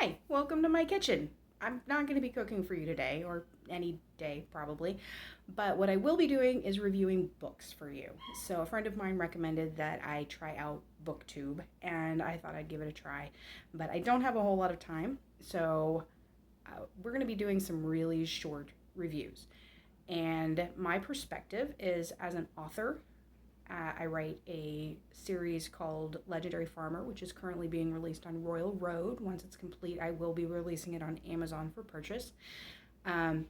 Hi, welcome to my kitchen. I'm not going to be cooking for you today, or any day probably, but what I will be doing is reviewing books for you. So, a friend of mine recommended that I try out Booktube, and I thought I'd give it a try, but I don't have a whole lot of time, so we're going to be doing some really short reviews. And my perspective is as an author. I write a series called Legendary Farmer, which is currently being released on Royal Road. Once it's complete, I will be releasing it on Amazon for purchase. I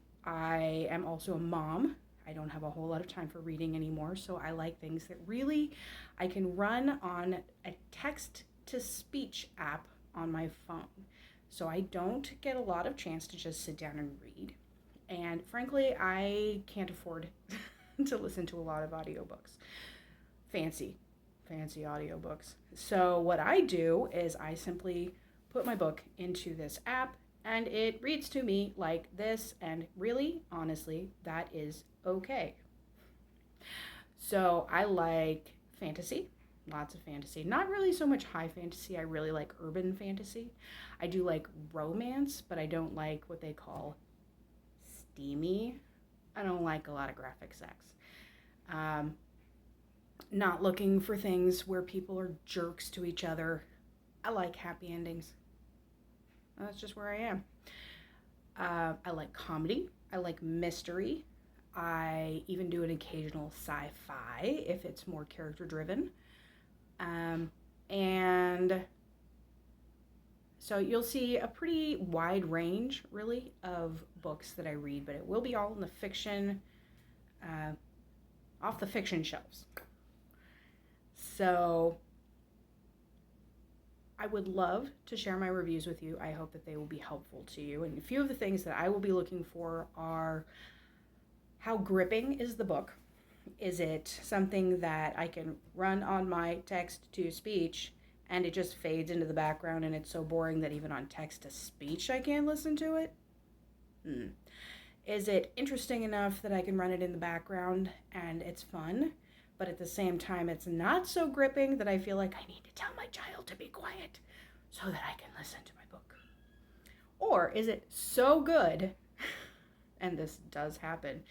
am also a mom. I don't have a whole lot of time for reading anymore, so I like things that really I can run on a text to speech app on my phone. So I don't get a lot of chance to just sit down and read. And frankly, I can't afford to listen to a lot of audiobooks. Fancy audiobooks. So what I do is I simply put my book into this app and it reads to me like this, and really, honestly, that is okay. So I like fantasy, lots of fantasy. Not really so much high fantasy, I really like urban fantasy. I do like romance, but I don't like what they call steamy. I don't like a lot of graphic sex. Not looking for things where people are jerks to each other. I like happy endings. That's just where I am. I like comedy. I like mystery. I even do an occasional sci-fi if it's more character driven. And so you'll see a pretty wide range, really, of books that I read, but it will be all in the fiction, off the fiction shelves. So I would love to share my reviews with you. I hope that they will be helpful to you. And a few of the things that I will be looking for are: how gripping is the book? Is it something that I can run on my text to speech and it just fades into the background and it's so boring that even on text to speech I can't listen to it? Is it interesting enough that I can run it in the background and it's fun, but at the same time it's not so gripping that I feel like I need to tell my child to be quiet so that I can listen to my book? Or is it so good, and this does happen,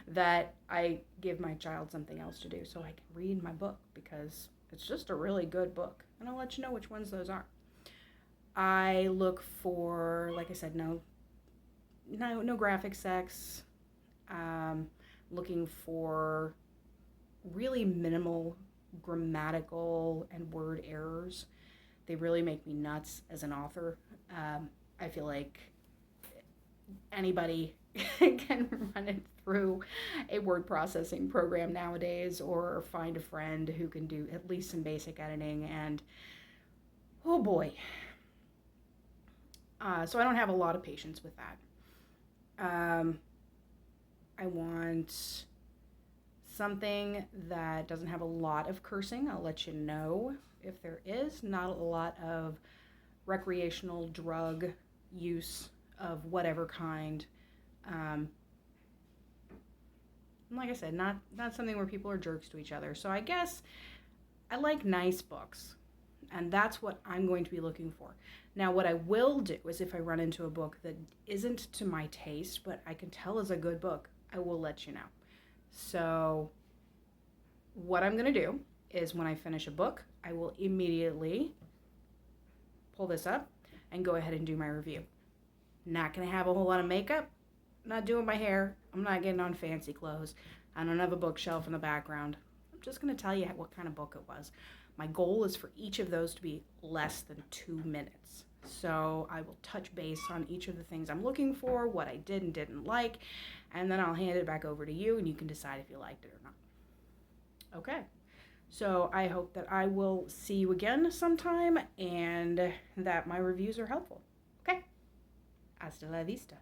that I give my child something else to do so I can read my book because it's just a really good book? And I'll let you know which ones those are. I look for, like I said, no graphic sex. Looking for really minimal grammatical and word errors. They really make me nuts as an author. I feel like anybody can run it through a word processing program nowadays, or find a friend who can do at least some basic editing, and oh boy. So I don't have a lot of patience with that. I want something that doesn't have a lot of cursing. I'll let you know if there is. Not a lot of recreational drug use of whatever kind. Like I said, not something where people are jerks to each other. So I guess I like nice books, and that's what I'm going to be looking for. Now, what I will do is if I run into a book that isn't to my taste, but I can tell is a good book, I will let you know. So what I'm going to do is when I finish a book, I will immediately pull this up and go ahead and do my review. Not going to have a whole lot of makeup. Not doing my hair. I'm not getting on fancy clothes. I don't have a bookshelf in the background. I'm just going to tell you what kind of book it was. My goal is for each of those to be less than 2 minutes. So I will touch base on each of the things I'm looking for, what I did and didn't like, and then I'll hand it back over to you and you can decide if you liked it or not. Okay. So I hope that I will see you again sometime and that my reviews are helpful. Okay. Hasta la vista.